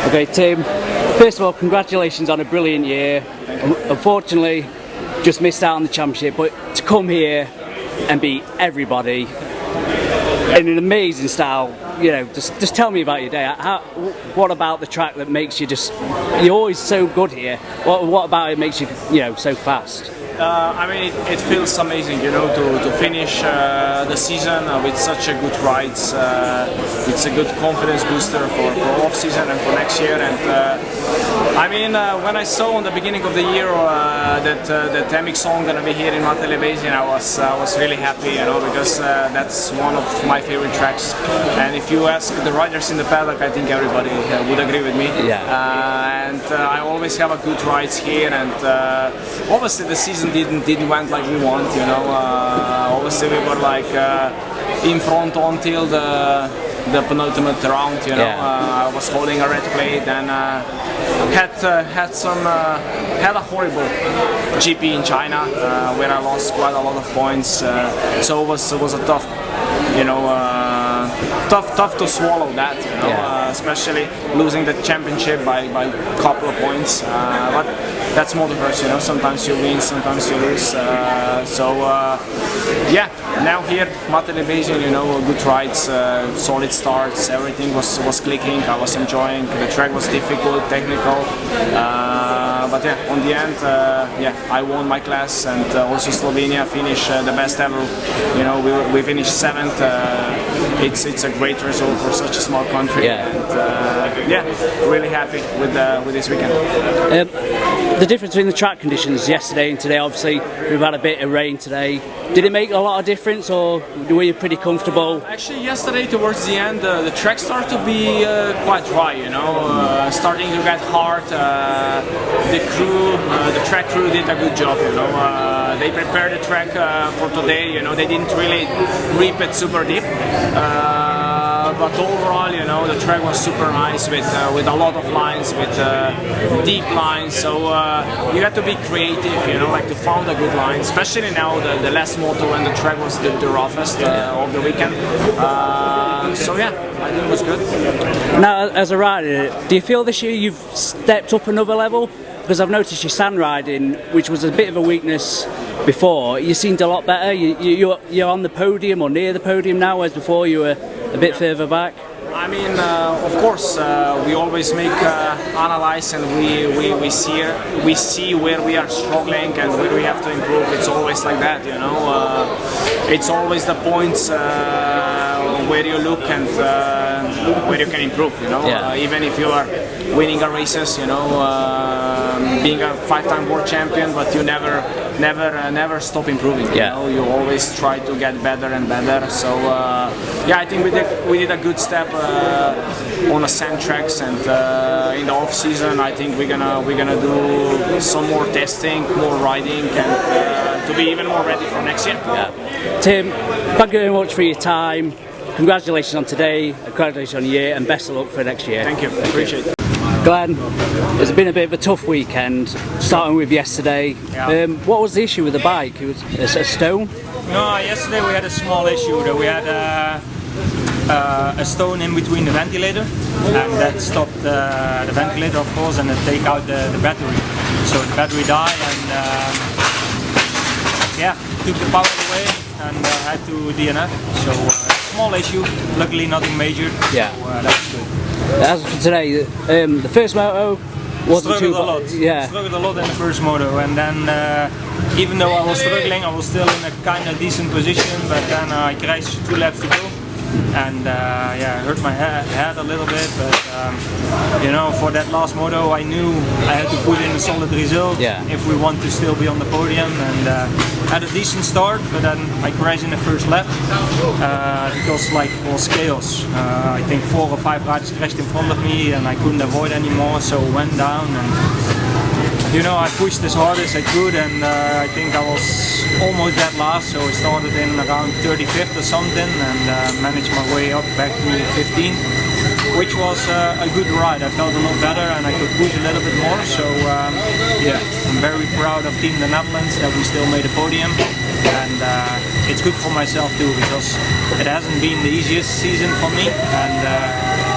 Okay, Tim, first of all, congratulations on a brilliant year. Unfortunately, just missed out on the championship, but to come here and beat everybody in an amazing style, you know, just tell me about your day. What about the track that makes you you're always so good here? What about it makes you, so fast? I mean, it feels amazing, to finish the season with such a good rides. It's a good confidence booster for off-season and for next year. And I mean, when I saw on the beginning of the year that MX2 gonna be here in Matterley Basin, I was really happy, because that's one of my favorite tracks. And if you ask the riders in the paddock, I think everybody would agree with me. Yeah. And I always have a good rides here, and obviously the season didn't went like we want, obviously we were like in front until the penultimate round, I was holding a red plate and had a horrible GP in China where I lost quite a lot of points, so it was a tough, tough to swallow that, especially losing the championship by a couple of points. But that's motocross, sometimes you win, sometimes you lose. Yeah, now here, Matterley Basin, good rides, solid starts, everything was clicking. I was enjoying. The track was difficult, technical. But yeah, on the end, I won my class, and also Slovenia finished the best ever. We finished 7th. It's a great result for such a small country. Yeah. And really happy with this weekend. The difference between the track conditions yesterday and today, obviously we've had a bit of rain today. Did it make a lot of difference, or were you pretty comfortable? Actually, yesterday towards the end, the track started to be quite dry. Starting to get hard. The track crew did a good job. They prepared the track for today. They didn't really rip it super deep. But overall, the track was super nice with a lot of lines, with deep lines. So you have to be creative, like to find a good line, especially now the last moto when the track was the roughest of the weekend. So yeah, I think it was good. Now, as a rider, do you feel this year you've stepped up another level? Because I've noticed your sand riding, which was a bit of a weakness before, you seemed a lot better. You're on the podium or near the podium now, whereas before you were a bit further back. I mean, of course, we always make analyze, and we see where we are struggling and where we have to improve. It's always like that, It's always the points where you look and where you can improve, Even if you are winning a races, being a 5-time world champion, but you never stop improving. You always try to get better and better. So I think we did a good step on the sand tracks, and in the off season I think we're gonna do some more testing, more riding, and to be even more ready for next year. Tim, thank you very much for your time. Congratulations on today, congratulations on your year, and best of luck for next year. Thank you, appreciate it. Glenn, it's been a bit of a tough weekend, starting with yesterday. What was the issue with the bike? It was a stone? No, yesterday we had a small issue. We had a stone in between the ventilator, and that stopped the ventilator, of course, and it take out the battery. So the battery died, and took the power away, and had to DNF. So small issue, luckily nothing major. Yeah. So that's good. As for today, the first moto wasn't too bad. Struggled a lot in the first moto, and then even though I was struggling, I was still in a kind of decent position, but then I crashed 2 laps to go, and hurt my head a little bit, but for that last moto I knew I had to put in a solid result if we want to still be on the podium, and had a decent start, but then I crashed in the first lap because it was chaos. I think 4 or 5 riders crashed in front of me and I couldn't avoid anymore, so went down, and I pushed as hard as I could, and I think I was almost that last, so I started in around 35th or something, and managed my way up back to 15, which was a good ride. I felt a lot better and I could push a little bit more, so I'm very proud of Team the Netherlands that we still made a podium, and it's good for myself too, because it hasn't been the easiest season for me, and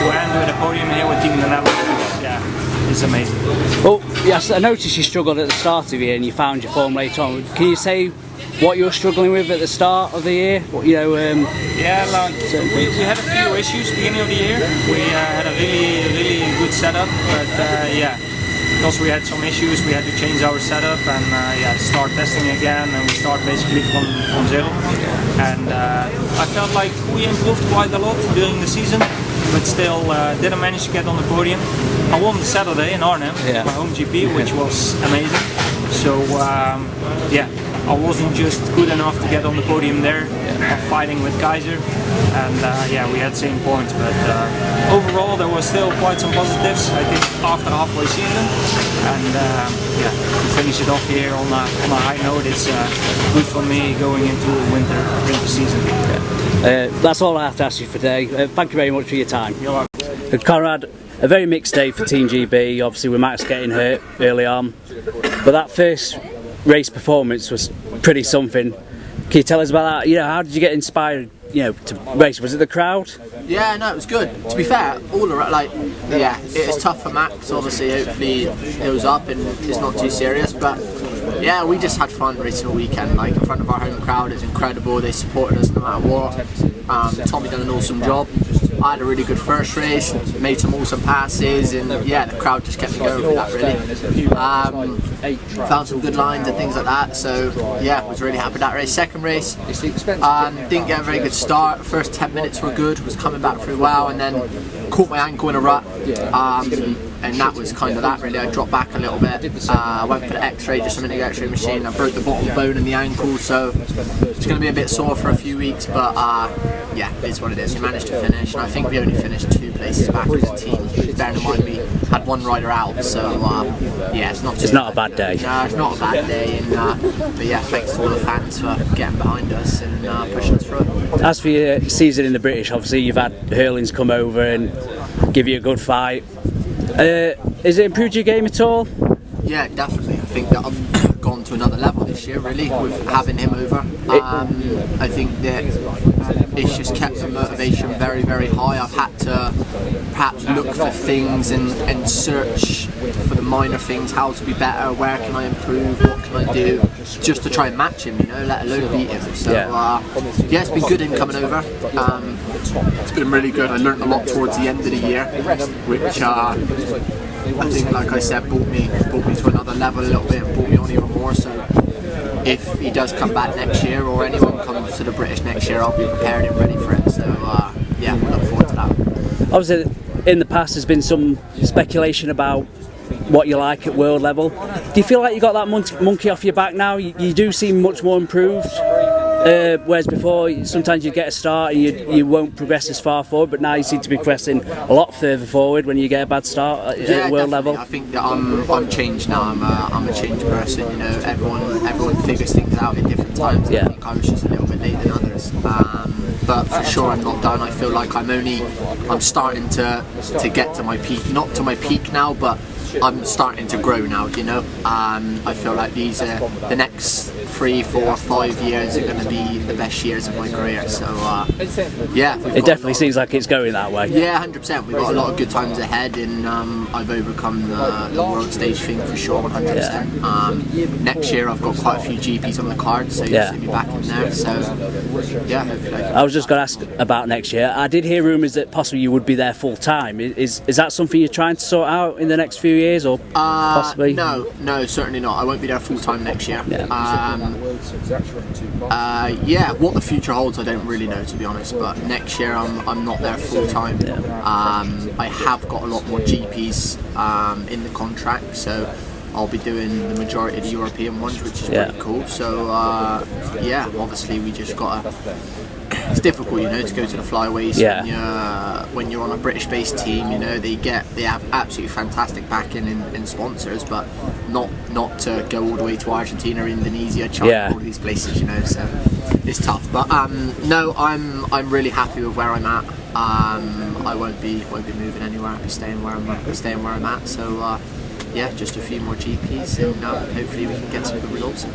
to end with a podium here with Team the Netherlands, is amazing. Well, yes, I noticed you struggled at the start of the year and you found your form later on. Can you say what you were struggling with at the start of the year? What, you know, yeah, like, we had a few issues beginning of the year. We had a really good setup, but yeah, because we had some issues, we had to change our setup and yeah, start testing again, and we start basically from zero. And I felt like we improved quite a lot during the season, but still didn't manage to get on the podium. I won the Saturday in Arnhem, my home GP, which was amazing. So yeah, I wasn't just good enough to get on the podium there. I'm fighting with Gajser, and yeah, we had same points, but overall there was still quite some positives, I think, after halfway season. And yeah, to finish it off here on a high note, it's good for me going into winter season. that's all I have to ask you for today. Thank you very much for your time. You're welcome. Conrad, a very mixed day for Team GB, obviously with Max getting hurt early on, but that first race performance was pretty something. Can you tell us about that? You know, how did you get inspired, you know, to race? Was it the crowd? Yeah, no, it was good. To be fair, all around, like, yeah, it was tough for Max. Obviously, hopefully it was up and it's not too serious. But yeah, we just had fun racing all weekend. Like, in front of our home crowd, it's incredible. They supported us no matter what. Tommy done an awesome job. I had a really good first race, made some awesome passes, and yeah, the crowd just kept me going for that, really. Found some good lines and things like that, so yeah, was really happy with that race. Second race, didn't get a very good start. First 10 minutes were good, was coming back through well, and then caught my ankle in a rut, and that was kind of that, really. I dropped back a little bit, went for the x-ray, just a minute x-ray machine. I broke the bottom bone in the ankle, so it's going to be a bit sore for a few weeks, but yeah, it's what it is. We managed to finish, and I think we only finished 2 places back as a team. Bearing in mind we had 1 rider out, so yeah, it's not a bad day. No, it's not a bad day, and but yeah, thanks to all the fans for getting behind us and pushing us through. As for your season in the British, obviously you've had Hurlings come over and give you a good fight. Has it improved your game at all? Yeah, definitely. I think that I've gone to another level this year, really, with having him over. I think that it's just kept the motivation very, very high. I've had to perhaps look for things and search for the minor things, how to be better, where can I improve, what can I do, just to try and match him, you know, let alone beat him. So yeah, it's been good him coming over. It's been really good. I learned a lot towards the end of the year, which I think, like I said, brought me to another level a little bit and brought me on even more. So if he does come back next year, or anyone comes to the British next year, I'll be prepared and ready for it. So yeah, we look forward to that. Obviously, in the past there's been some speculation about what you like at world level. Do you feel like you got that monkey off your back now? You do seem much more improved. Whereas before, sometimes you get a start and you won't progress as far forward, but now you seem to be progressing a lot further forward when you get a bad start at world level. I think that I'm changed now. I'm a changed person. You know, everyone figures things out at different times. I think I was just a little bit later than others. But for sure, I'm not done. I feel like I'm starting to get to my peak. Not to my peak now, but I'm starting to grow now, you know. I feel like the next 3, 4, 5 years are going to be the best years of my career. So yeah, it definitely seems like it's going that way. Yeah, 100%. We've got a lot of good times ahead, and I've overcome the world stage thing for sure, 100%. Next year I've got quite a few GPs on the card, so you'll see me back in there. So yeah, hopefully. I was just going to ask about next year. I did hear rumours that possibly you would be there full time. Is that something you're trying to sort out in the next few years, or possibly? No, certainly not. I won't be there full time next year. Yeah, what the future holds I don't really know, to be honest, but next year I'm not there full time. I have got a lot more GPs in the contract, so I'll be doing the majority of the European ones, which is pretty cool. So yeah, obviously we just got to, it's difficult, you know, to go to the flyaways when you're on a British-based team. You know, they have absolutely fantastic backing and sponsors, but not to go all the way to Argentina, Indonesia, China, all these places. You know, so it's tough. But no, I'm really happy with where I'm at. I won't be moving anywhere. I'll be staying where I'm at. So. Yeah, just a few more GPs, and hopefully we can get some good results.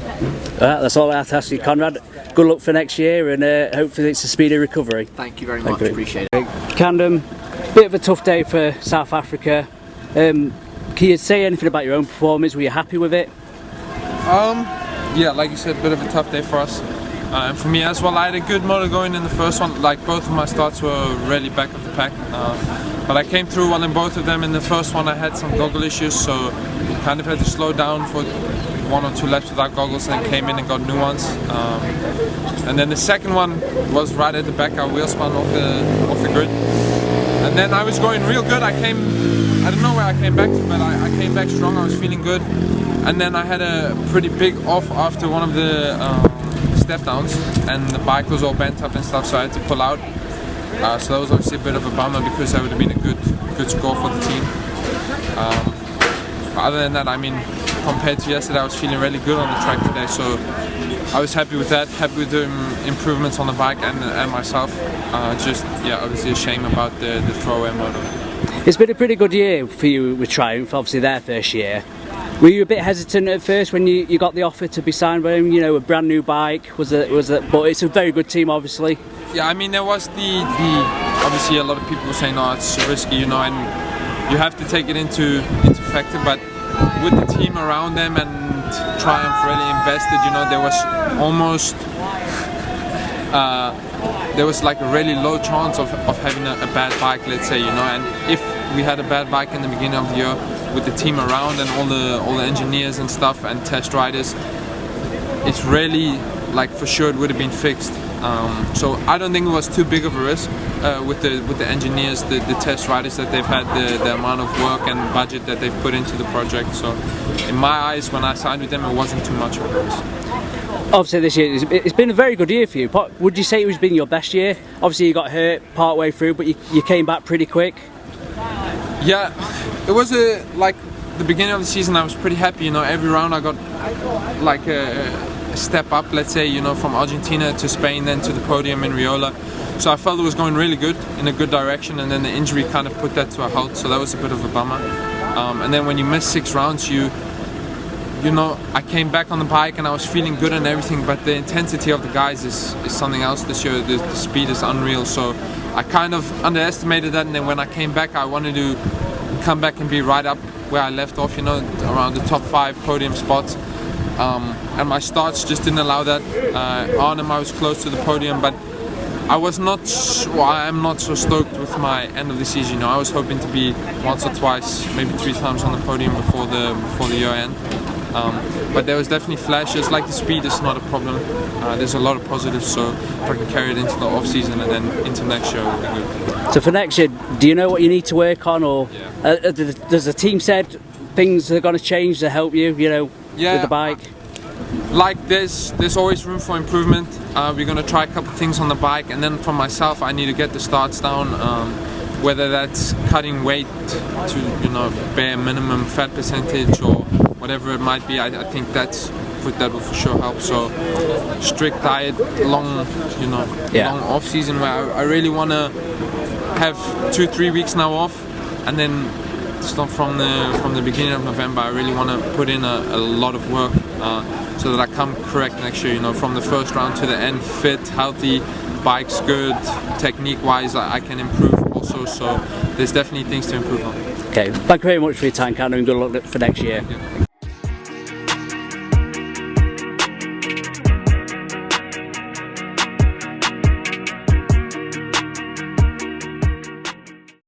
That's all I have to ask you, Conrad. Good luck for next year, and hopefully it's a speedy recovery. Thank you very much, appreciate it. Camden, bit of a tough day for South Africa. Can you say anything about your own performance? Were you happy with it? Yeah, like you said, a bit of a tough day for us. And for me as well, I had a good motor going in the first one. Like both of my starts were really back of the pack. But I came through well in both of them. In the first one I had some goggle issues, so kind of had to slow down for 1 or 2 laps without goggles, and then came in and got new ones. And then the second one was right at the back. Our wheel spun off the grid. And then I was going real good. I don't know where I came back to, but I came back strong. I was feeling good. And then I had a pretty big off after one of the step downs, and the bike was all bent up and stuff, so I had to pull out. So that was obviously a bit of a bummer, because that would have been a good score for the team. But other than that, I mean, compared to yesterday, I was feeling really good on the track today, so I was happy with that, happy with the improvements on the bike and myself. Just, yeah, obviously a shame about the throwaway motor. It's been a pretty good year for you with Triumph, obviously their first year. Were you a bit hesitant at first when you got the offer to be signed by them? You know, a brand new bike, but it's a very good team, obviously. Yeah, I mean, there was the obviously a lot of people were saying, oh, it's risky, you know, and you have to take it into factor, but with the team around them and Triumph really invested, you know, there was almost there was like a really low chance of having a bad bike, let's say, you know, and if we had a bad bike in the beginning of the year with the team around and all the engineers and stuff and test riders, it's really, like, for sure it would have been fixed. So I don't think it was too big of a risk with the engineers, the test riders that they've had, the amount of work and budget that they've put into the project. So in my eyes, when I signed with them, it wasn't too much of a risk. Obviously this year, it's been a very good year for you. Would you say it was been your best year? Obviously you got hurt part way through, but you came back pretty quick. Yeah, it was like the beginning of the season. I was pretty happy, you know. Every round I got like a step up, let's say, you know, from Argentina to Spain, then to the podium in Riola. So I felt it was going really good, in a good direction, and then the injury kind of put that to a halt. So that was a bit of a bummer. And then when you miss 6 rounds, you know, I came back on the bike and I was feeling good and everything, but the intensity of the guys is something else this year. The speed is unreal, so I kind of underestimated that, and then when I came back, I wanted to come back and be right up where I left off, you know, around the top 5 podium spots. And my starts just didn't allow that. Arnhem, I was close to the podium, but I am not so stoked with my end of the season. You know, I was hoping to be once or twice, maybe 3 times on the podium before the year end. But there was definitely flashes, like the speed is not a problem. There's a lot of positives, so if I can carry it into the off season and then into next year, it would be good. So for next year, do you know what you need to work on, or yeah. Does the team said things are going to change to help you, you know, yeah, with the bike? Like there's always room for improvement. We're going to try a couple of things on the bike, and then for myself, I need to get the starts down. Whether that's cutting weight to, you know, bare minimum fat percentage or whatever it might be, I think that will for sure help. So strict diet, long off season where I really want to have 2-3 weeks now off, and then start from the beginning of November. I really want to put in a lot of work so that I come correct next year. You know, from the first round to the end, fit, healthy, bike's good, technique wise I can improve also. So there's definitely things to improve on. Okay, thank you very much for your time, Camden, and good luck for next year. Yeah.